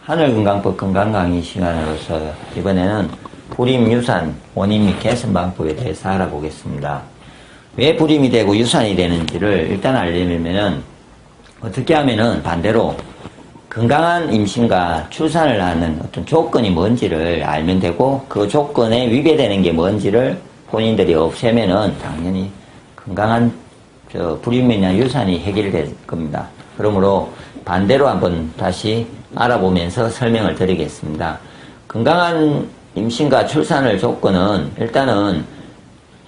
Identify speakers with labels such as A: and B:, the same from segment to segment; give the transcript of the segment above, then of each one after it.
A: 하늘건강법 건강강의 시간으로서 이번에는 불임, 유산, 원인 및 개선 방법에 대해서 알아보겠습니다. 왜 불임이 되고 유산이 되는지를 일단 알려면은 어떻게 하면은 반대로 건강한 임신과 출산을 하는 어떤 조건이 뭔지를 알면 되고 그 조건에 위배되는 게 뭔지를 본인들이 없애면은 당연히 건강한 불임이나 유산이 해결될 겁니다. 그러므로 반대로 한번 다시 알아보면서 설명을 드리겠습니다. 건강한 임신과 출산을 조건은 일단은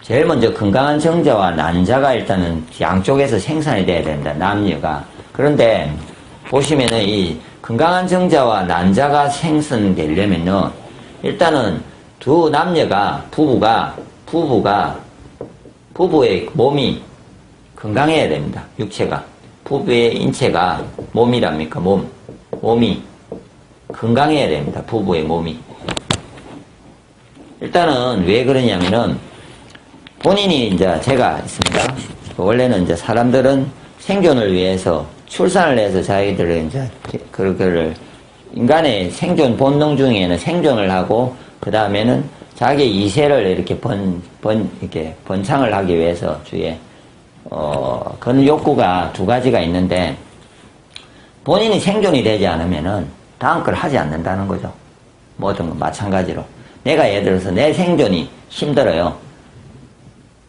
A: 제일 먼저 건강한 정자와 난자가 일단은 양쪽에서 생산이 돼야 된다. 남녀가. 그런데 보시면은 이 건강한 정자와 난자가 생성되려면은 일단은 두 남녀가 부부의 몸이 건강해야 됩니다. 육체가. 부부의 인체가 몸이랍니까? 몸이 건강해야 됩니다. 부부의 몸이. 일단은 왜 그러냐면은 본인이 이제 제가 있습니다. 원래는 이제 사람들은 생존을 위해서 출산을 해서 자기들을 이제 그거를 인간의 생존 본능 중에는 생존을 하고 그 다음에는 자기 이세를 이렇게 이렇게 번창을 하기 위해서 주위에 그런 욕구가 두 가지가 있는데 본인이 생존이 되지 않으면은 다음 걸 하지 않는다는 거죠. 모든 건 마찬가지로. 내가 예를 들어서 내 생존이 힘들어요.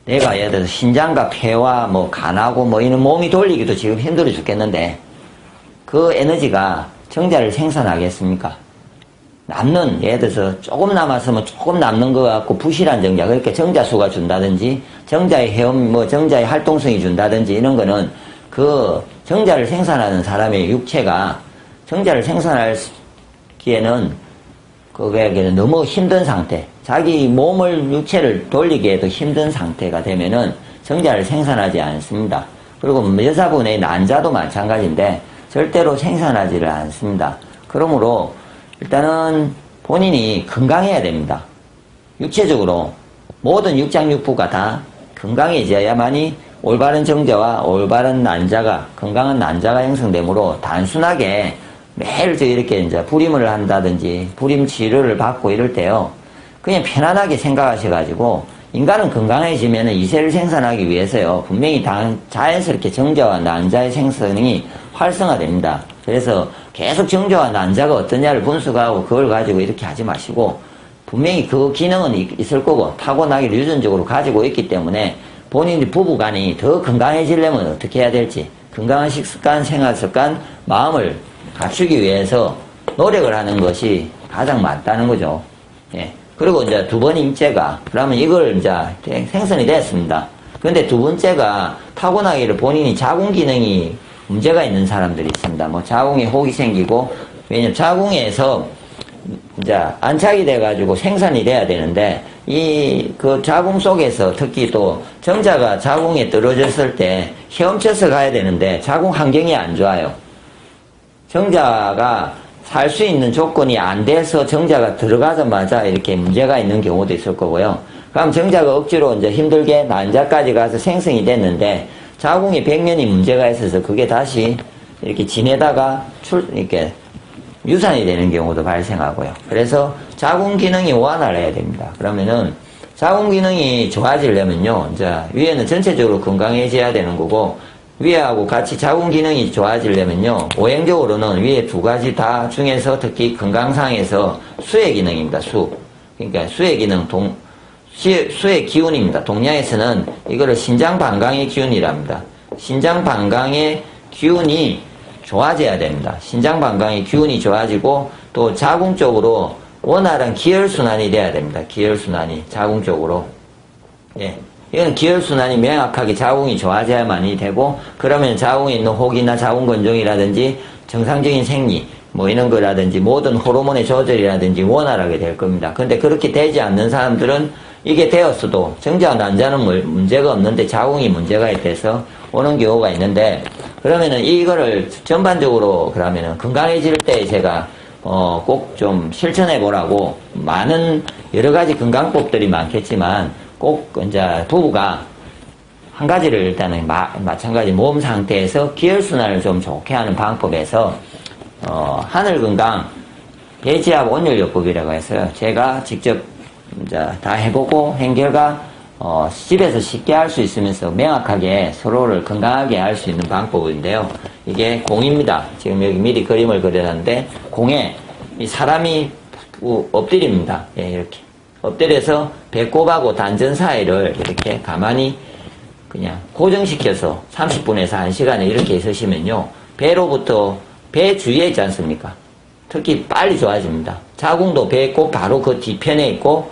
A: 내가 예를 들어서 신장과 폐와 간하고 이런 몸이 돌리기도 지금 힘들어 죽겠는데 그 에너지가 정자를 생산하겠습니까? 남는, 예를 들어서 조금 남았으면 조금 남는 거 갖고 부실한 정자, 그러니까 정자수가 준다든지 정자의 헤엄, 정자의 활동성이 준다든지 이런 거는 그 정자를 생산하는 사람의 육체가 정자를 생산하기에는 그게 너무 힘든 상태, 자기 몸을, 육체를 돌리기에도 힘든 상태가 되면은 정자를 생산하지 않습니다. 그리고 여자분의 난자도 마찬가지인데 절대로 생산하지를 않습니다. 그러므로 일단은 본인이 건강해야 됩니다. 육체적으로 모든 육장육부가 다 건강해져야만이 올바른 정자와 올바른 난자가, 건강한 난자가 형성되므로 단순하게 매일 이렇게 이제 불임을 한다든지 불임 치료를 받고 이럴 때요, 그냥 편안하게 생각하셔가지고 인간은 건강해지면 이세를 생산하기 위해서요, 분명히 자연스럽게 정자와 난자의 생성이 활성화됩니다. 그래서 계속 정자와 난자가 어떠냐를 분석하고 그걸 가지고 이렇게 하지 마시고 분명히 그 기능은 있을 거고 타고나기 유전적으로 가지고 있기 때문에 본인이 부부간이 더 건강해지려면 어떻게 해야 될지 건강한 식습관, 생활습관, 마음을 갖추기 위해서 노력을 하는 것이 가장 맞다는 거죠. 예. 그리고 이제 두 번째가, 그러면 이걸 이제 생성이 됐습니다. 그런데 두 번째가 타고나기를 본인이 자궁 기능이 문제가 있는 사람들이 있습니다. 자궁에 혹이 생기고, 왜냐면 자궁에서 이제 안착이 돼가지고 생산이 돼야 되는데, 그 자궁 속에서 특히 또 정자가 자궁에 떨어졌을 때 헤엄쳐서 가야 되는데 자궁 환경이 안 좋아요. 정자가 살 수 있는 조건이 안 돼서 정자가 들어가자마자 이렇게 문제가 있는 경우도 있을 거고요. 그럼 정자가 억지로 이제 힘들게 난자까지 가서 생성이 됐는데 자궁에 백년이 문제가 있어서 그게 다시 이렇게 지내다가 이렇게 유산이 되는 경우도 발생하고요. 그래서 자궁 기능이 완화를 해야 됩니다. 그러면은 자궁 기능이 좋아지려면요, 이제 위에는 전체적으로 건강해져야 되는 거고 위하고 같이 자궁 기능이 좋아지려면요, 오행적으로는 위에 두 가지 다 중에서 특히 건강상에서 수의 기능입니다. 그러니까 수의 기능, 수의 기운입니다. 동양에서는 이거를 신장방광의 기운이랍니다. 신장방광의 기운이 좋아져야 됩니다. 신장방광의 기운이 좋아지고 또 자궁 쪽으로 원활한 기혈순환이 돼야 됩니다. 기혈순환이 자궁 쪽으로. 예. 이건 기혈순환이 명확하게 자궁이 좋아져야만이 되고, 그러면 자궁에 있는 혹이나 자궁건종이라든지 정상적인 생리, 이런 거라든지 모든 호르몬의 조절이라든지 원활하게 될 겁니다. 근데 그렇게 되지 않는 사람들은 이게 되었어도 정자와 난자는 문제가 없는데 자궁이 문제가 있대서 오는 경우가 있는데, 그러면은 이거를 전반적으로 그러면은 건강해질 때 제가 꼭 좀 실천해 보라고 많은 여러 가지 건강법들이 많겠지만 꼭 이제 부부가 한 가지를 일단은 마찬가지 몸 상태에서 기혈순환을 좀 좋게 하는 방법에서 하늘건강 배지압 온열요법이라고 해서요. 제가 직접 이제 다 해보고 한 결과 집에서 쉽게 할 수 있으면서 명확하게 서로를 건강하게 할 수 있는 방법인데요. 이게 공입니다. 지금 여기 미리 그림을 그려놨는데 공에 이 사람이 엎드립니다. 예, 이렇게 엎드려서 배꼽하고 단전 사이를 이렇게 가만히 그냥 고정시켜서 30분에서 1시간에 이렇게 있으시면요. 배로부터 배 주위에 있지 않습니까? 특히 빨리 좋아집니다. 자궁도 배꼽 바로 그 뒤편에 있고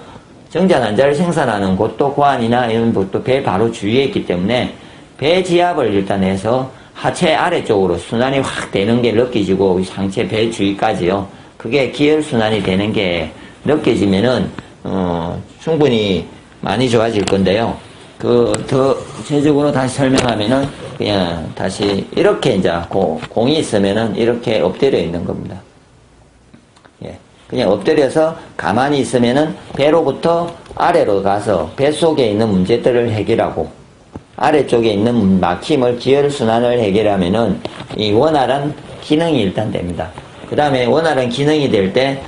A: 정자난자를 생산하는 곳도 고환이나 이런 곳도 배 바로 주위에 있기 때문에 배 지압을 일단 해서 하체 아래쪽으로 순환이 확 되는 게 느껴지고 상체 배 주위까지요. 그게 기혈순환이 되는 게 느껴지면은 충분히 많이 좋아질 건데요. 더 구체적으로 다시 설명하면은 그냥 다시 이렇게 이제 공이 있으면은 이렇게 엎드려 있는 겁니다. 예. 그냥 엎드려서 가만히 있으면은 배로부터 아래로 가서 배 속에 있는 문제들을 해결하고 아래쪽에 있는 막힘을 기혈순환을 해결하면은 이 원활한 기능이 일단 됩니다. 그 다음에 원활한 기능이 될 때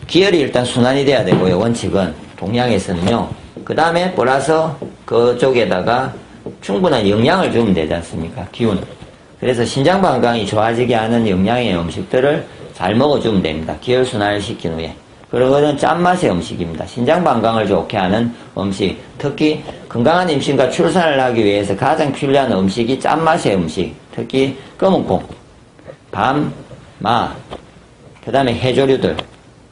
A: 기혈이 일단 순환이 돼야 되고요. 원칙은 동양에서는요. 그 다음에 플러스 그쪽에다가 충분한 영양을 주면 되지 않습니까? 기운. 그래서 신장 건강이 좋아지게 하는 영양의 음식들을 잘 먹어주면 됩니다. 기혈순환을 시킨 후에. 그러고는 짠맛의 음식입니다. 신장 건강을 좋게 하는 음식. 특히 건강한 임신과 출산을 하기 위해서 가장 필요한 음식이 짠맛의 음식. 특히 검은콩, 밤, 마, 그 다음에 해조류들.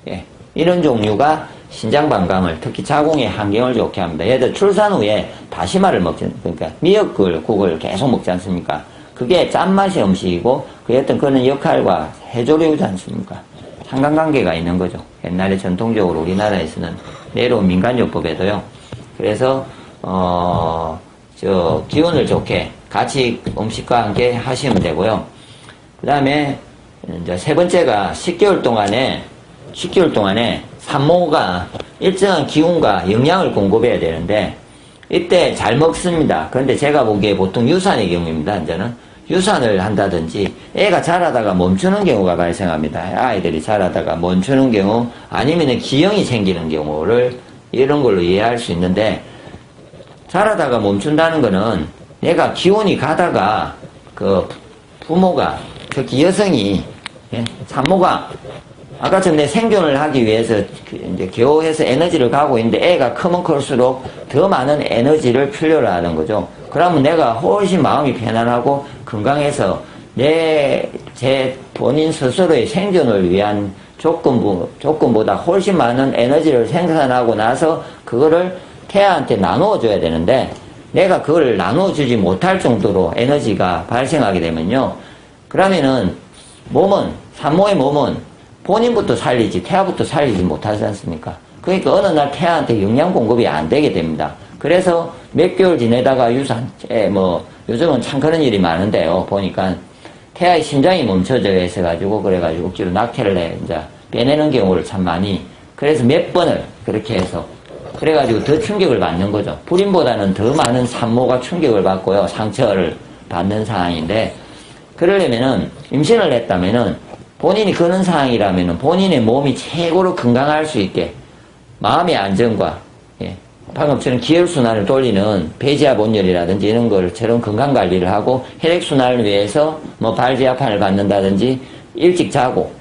A: 예. 이런 종류가 신장 건강을 특히 자궁의 환경을 좋게 합니다. 예를 들어 출산 후에 다시마를 먹지, 그러니까 미역국을 계속 먹지 않습니까? 그게 짠맛의 음식이고 그의 어떤 그런 역할과 해조류지 않습니까? 상관관계가 있는 거죠. 옛날에 전통적으로 우리나라에서는 내려온 민간요법에도요. 그래서 기운을 좋게 같이 음식과 함께 하시면 되고요. 그 다음에 이제 세 번째가 10개월 동안에 산모가 일정한 기운과 영양을 공급해야 되는데 이때 잘 먹습니다. 그런데 제가 보기에 보통 유산의 경우입니다. 이제는 유산을 한다든지 애가 자라다가 멈추는 경우가 발생합니다. 아이들이 자라다가 멈추는 경우 아니면 기형이 생기는 경우를 이런 걸로 이해할 수 있는데 자라다가 멈춘다는 거는 내가 기운이 가다가 그 부모가 특히 여성이 산모가 아까처럼 내 생존을 하기 위해서 이제 겨우해서 에너지를 가고 있는데 애가 크면 클수록 더 많은 에너지를 필요로 하는 거죠. 그러면 내가 훨씬 마음이 편안하고 건강해서 제 본인 스스로의 생존을 위한 조건보다 훨씬 많은 에너지를 생산하고 나서 그거를 태아한테 나누어줘야 되는데 내가 그걸 나누어주지 못할 정도로 에너지가 발생하게 되면요. 그러면은 산모의 몸은 본인부터 살리지 태아부터 살리지 못하지 않습니까? 그러니까 어느 날 태아한테 영양 공급이 안 되게 됩니다. 그래서 몇 개월 지내다가 요즘은 참 그런 일이 많은데요. 보니까 태아의 심장이 멈춰져 있어가지고 그래가지고 억지로 낙태를 이제 빼내는 경우를 참 많이 그래서 몇 번을 그렇게 해서 그래가지고 더 충격을 받는 거죠. 불임보다는 더 많은 산모가 충격을 받고요. 상처를 받는 상황인데 그러려면은 임신을 했다면은 본인이 그런 상황이라면은 본인의 몸이 최고로 건강할 수 있게 마음의 안정과 방금처럼 기혈순환을 돌리는 배지압 온열이라든지 이런 것처럼 건강관리를 하고 혈액순환을 위해서 발지압판을 받는다든지 일찍 자고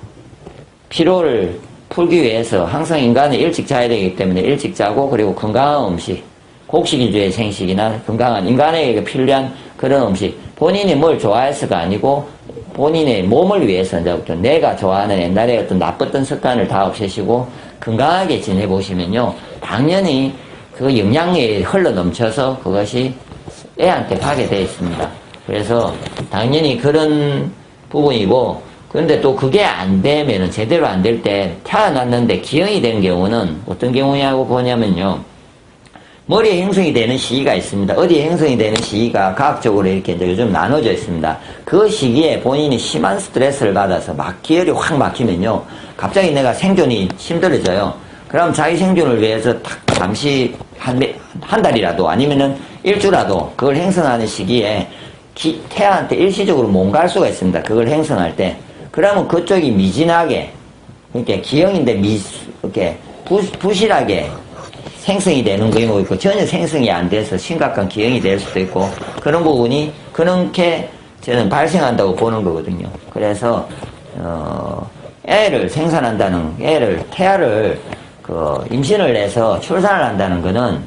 A: 피로를 풀기 위해서 항상 인간은 일찍 자야 되기 때문에 일찍 자고 그리고 건강한 음식 곡식 위주의 생식이나 건강한 인간에게 필요한 그런 음식 본인이 뭘 좋아해서가 아니고 본인의 몸을 위해서 내가 좋아하는 옛날에 어떤 나빴던 습관을 다 없애시고 건강하게 지내보시면요. 당연히 그 영양이 흘러 넘쳐서 그것이 애한테 가게 되어 있습니다. 그래서 당연히 그런 부분이고 그런데 또 그게 안 되면은 제대로 안 될 때 태어났는데 기형이 된 경우는 어떤 경우냐고 보냐면요. 머리에 형성이 되는 시기가 있습니다. 어디에 형성이 되는 시기가 과학적으로 이렇게 이제 요즘 나눠져 있습니다. 그 시기에 본인이 심한 스트레스를 받아서 기혈이 확 막히면요. 갑자기 내가 생존이 힘들어져요. 그럼 자기 생존을 위해서 잠시 한 달이라도 아니면은 일주라도 그걸 행성하는 시기에 태아한테 일시적으로 뭔가 할 수가 있습니다. 그걸 행성할 때. 그러면 그쪽이 미진하게 그러니까 기형인데 이렇게 부실하게 생성이 되는 경우가 있고, 전혀 생성이 안 돼서 심각한 기형이 될 수도 있고, 그런 부분이 그렇게 저는 발생한다고 보는 거거든요. 그래서, 애를 생산한다는, 태아를, 임신을 해서 출산을 한다는 거는,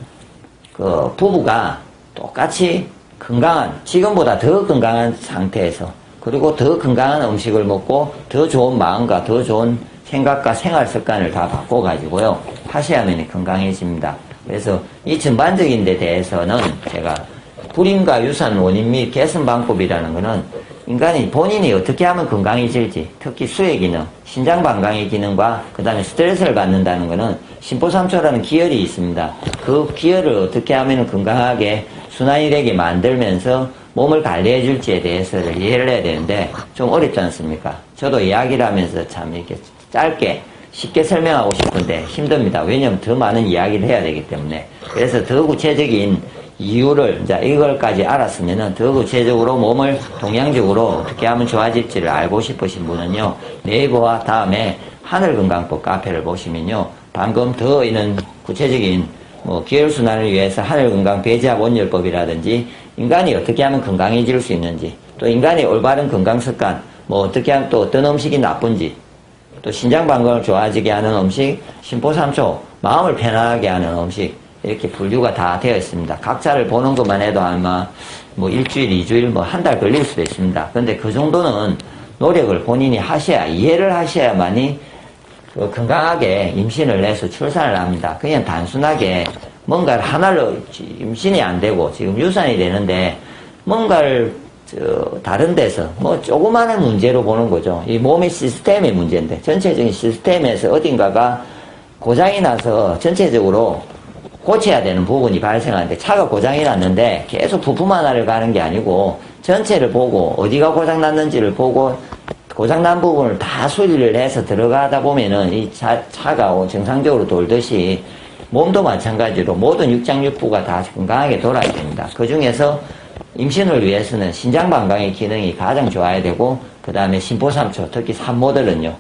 A: 부부가 똑같이 건강한, 지금보다 더 건강한 상태에서, 그리고 더 건강한 음식을 먹고, 더 좋은 마음과 더 좋은 생각과 생활 습관을 다 바꿔가지고요, 하셔야만 건강해집니다. 그래서 이 전반적인 데 대해서는 제가 불임과 유산 원인 및 개선 방법이라는 거는 인간이 본인이 어떻게 하면 건강해질지, 특히 수의 기능, 신장 방광의 기능과 그 다음에 스트레스를 받는다는 거는 심포삼초라는 기혈이 있습니다. 그 기혈을 어떻게 하면 건강하게 순환이 되게 만들면서 몸을 관리해 줄지에 대해서를 이해를 해야 되는데 좀 어렵지 않습니까? 저도 이야기를 하면서 참 이렇게 짧게 쉽게 설명하고 싶은데 힘듭니다. 왜냐하면 더 많은 이야기를 해야 되기 때문에. 그래서 더 구체적인 이유를 이제 이걸까지 알았으면은 더 구체적으로 몸을 동양적으로 어떻게 하면 좋아질지를 알고 싶으신 분은요, 네이버와 다음에 하늘건강법 카페를 보시면요, 방금 더 이런 구체적인 기혈순환을 위해서 하늘건강 배지압 온열법이라든지 인간이 어떻게 하면 건강해질 수 있는지, 또 인간의 올바른 건강습관, 어떻게 하면 또 어떤 음식이 나쁜지, 또 신장 방광을 좋아지게 하는 음식, 심포삼초, 마음을 편안하게 하는 음식, 이렇게 분류가 다 되어 있습니다. 각자를 보는 것만 해도 아마 일주일, 2주일, 한 달 걸릴 수도 있습니다. 근데 그 정도는 노력을 본인이 하셔야, 이해를 하셔야만이 건강하게 임신을 해서 출산을 합니다. 그냥 단순하게 뭔가를 하나로 임신이 안 되고 지금 유산이 되는데 뭔가를 다른 데서 조그마한 문제로 보는 거죠. 이 몸의 시스템의 문제인데 전체적인 시스템에서 어딘가가 고장이 나서 전체적으로 고쳐야 되는 부분이 발생하는데, 차가 고장이 났는데 계속 부품 하나를 가는 게 아니고 전체를 보고 어디가 고장 났는지를 보고 고장난 부분을 다 수리를 해서 들어가다 보면은 이 차가 정상적으로 돌듯이 몸도 마찬가지로 모든 육장육부가 다 건강하게 돌아야 됩니다. 그 중에서 임신을 위해서는 신장방광의 기능이 가장 좋아야 되고, 그 다음에 심포삼초, 특히 산모들은요,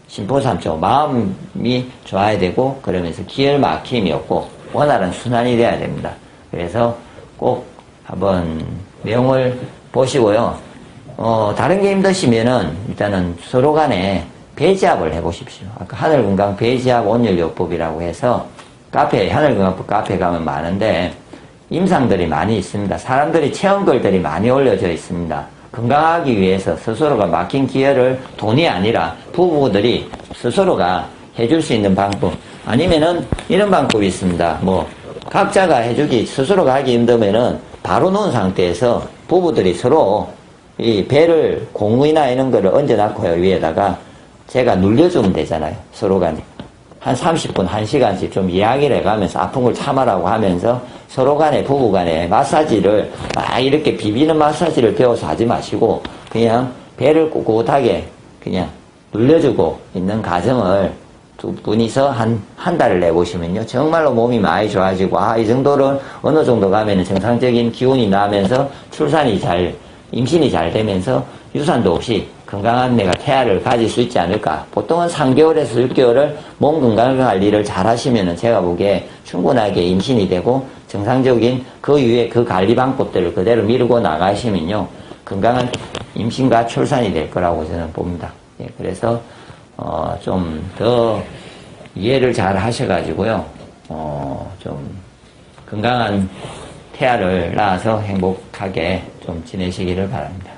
A: 심포삼초, 마음이 좋아야 되고, 그러면서 기혈 막힘이 없고, 원활한 순환이 돼야 됩니다. 그래서 꼭 한번 내용을 보시고요. 다른 게 힘드시면은 일단은 서로 간에 배지압을 해보십시오. 아까 하늘건강 배지압 온열요법이라고 해서 하늘건강법 카페 가면 많은데, 임상들이 많이 있습니다. 사람들이 체험글들이 많이 올려져 있습니다. 건강하기 위해서 스스로가 막힌 기혈을 돈이 아니라 부부들이 스스로가 해줄 수 있는 방법, 아니면은 이런 방법이 있습니다. 각자가 해주기, 스스로가 하기 힘들면은 바로 놓은 상태에서 부부들이 서로 이 배를 공이나 이런 거를 얹어놨고요, 위에다가 제가 눌려주면 되잖아요, 서로 간에. 한 30분, 1시간씩 좀 이야기를 해가면서 아픈 걸 참아라고 하면서 서로 간에, 부부 간에 마사지를 이렇게 비비는 마사지를 배워서 하지 마시고 그냥 배를 꿋꿋하게 그냥 눌려주고 있는 과정을 두 분이서 한 달을 내보시면요, 정말로 몸이 많이 좋아지고, 이 정도는 어느 정도 가면은 정상적인 기운이 나면서 임신이 잘 되면서 유산도 없이 건강한 내가 태아를 가질 수 있지 않을까. 보통은 3개월에서 6개월을 몸 건강 관리를 잘 하시면은 제가 보기에 충분하게 임신이 되고, 정상적인 그 이후에 그 관리 방법들을 그대로 미루고 나가시면요, 건강한 임신과 출산이 될 거라고 저는 봅니다. 그래서 좀 더 이해를 잘 하셔가지고요, 좀 건강한 태아를 낳아서 행복하게 좀 지내시기를 바랍니다.